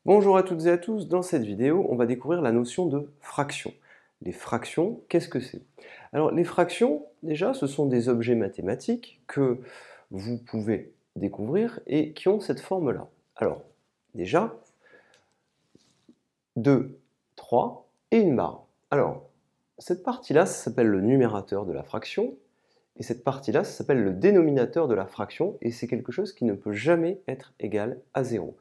Bonjour à toutes et à tous, dans cette vidéo, on va découvrir la notion de fraction. Les fractions, qu'est-ce que c'est? Alors les fractions, déjà, ce sont des objets mathématiques que vous pouvez découvrir et qui ont cette forme-là. Alors, déjà, 2, 3 et une barre. Alors, cette partie-là, ça s'appelle le numérateur de la fraction, et cette partie-là, ça s'appelle le dénominateur de la fraction, et c'est quelque chose qui ne peut jamais être égal à 0.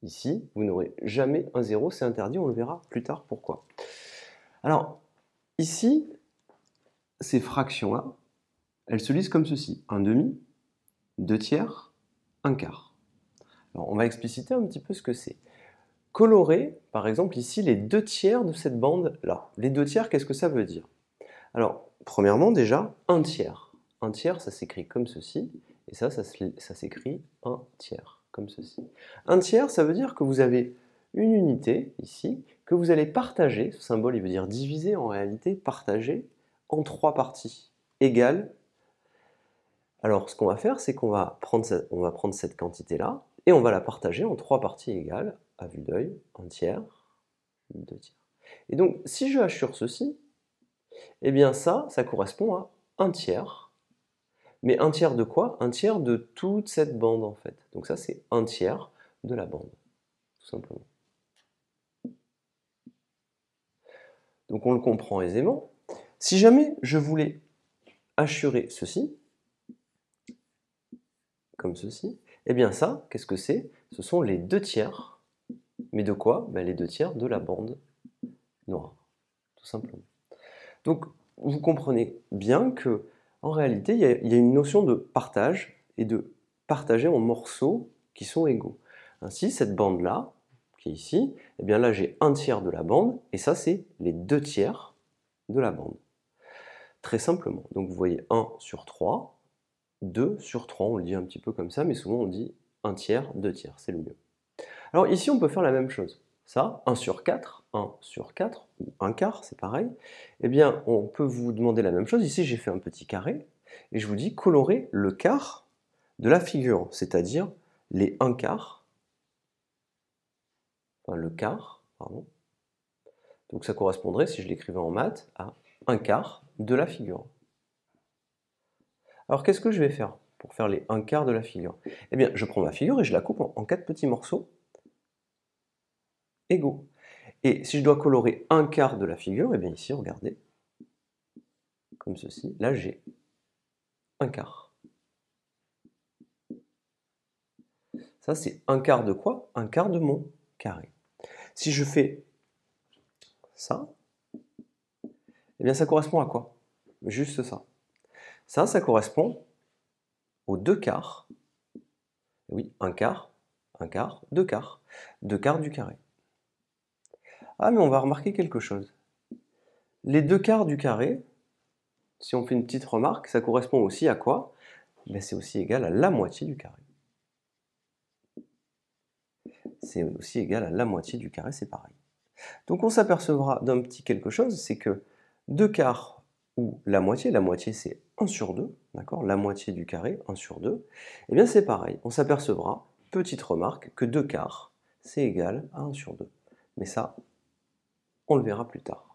Ici, vous n'aurez jamais un 0, c'est interdit, on le verra plus tard pourquoi. Alors, ici, ces fractions-là, elles se lisent comme ceci. 1 demi, 2 tiers, 1 quart. Alors, on va expliciter un petit peu ce que c'est. Colorer, par exemple, ici, les 2 tiers de cette bande-là. Les 2 tiers, qu'est-ce que ça veut dire? Alors, premièrement, déjà, 1 tiers. 1 tiers, ça s'écrit comme ceci, et ça s'écrit 1 tiers, comme ceci. 1 tiers, ça veut dire que vous avez une unité, ici, que vous allez partager, ce symbole, il veut dire diviser, en réalité, partager, en 3 parties égales. Alors, ce qu'on va faire, c'est qu'on va prendre cette quantité-là, et on va la partager en 3 parties égales, à vue d'œil, 1 tiers, 2 tiers. Et donc, si je hachure ceci, eh bien ça correspond à 1 tiers. Mais 1 tiers de quoi? 1 tiers de toute cette bande en fait. Donc ça c'est 1 tiers de la bande, tout simplement. Donc on le comprend aisément. Si jamais je voulais hachurer ceci, comme ceci, eh bien ça, qu'est-ce que c'est? Ce sont les 2 tiers. Mais de quoi? Ben les 2 tiers de la bande noire, tout simplement. Donc vous comprenez bien que en réalité, il y a une notion de partage et de partager en morceaux qui sont égaux. Ainsi, cette bande-là, qui est ici, eh bien là j'ai 1 tiers de la bande, et ça c'est les 2 tiers de la bande. Très simplement. Donc vous voyez 1 sur 3, 2 sur 3, on le dit un petit peu comme ça, mais souvent on dit 1 tiers, 2 tiers, c'est le mieux. Alors ici on peut faire la même chose. Ça, 1 sur 4, ou 1 quart, c'est pareil. Eh bien, on peut vous demander la même chose. Ici, j'ai fait un petit carré, et je vous dis colorer le quart de la figure, c'est-à-dire les 1 quart, enfin le quart, pardon. Donc ça correspondrait, si je l'écrivais en maths, à 1 quart de la figure. Alors qu'est-ce que je vais faire pour faire les 1 quart de la figure? Eh bien, je prends ma figure et je la coupe en 4 petits morceaux égaux. Et si je dois colorer 1 quart de la figure, eh bien ici, regardez, comme ceci, là j'ai 1 quart. Ça c'est 1 quart de quoi? 1 quart de mon carré. Si je fais ça, eh bien ça correspond à quoi? Juste ça. Ça correspond aux 2 quarts. Oui, 1 quart, 2 quarts. 2 quarts du carré. Ah, mais on va remarquer quelque chose. Les 2 quarts du carré, si on fait une petite remarque, ça correspond aussi à quoi? Ben, c'est aussi égal à la moitié du carré. C'est aussi égal à la moitié du carré, c'est pareil. Donc on s'apercevra d'un petit quelque chose, c'est que 2 quarts ou la moitié c'est 1 sur 2, d'accord? La moitié du carré, 1 sur 2, eh bien c'est pareil, on s'apercevra, petite remarque, que 2 quarts, c'est égal à 1 sur 2. Mais ça, on le verra plus tard.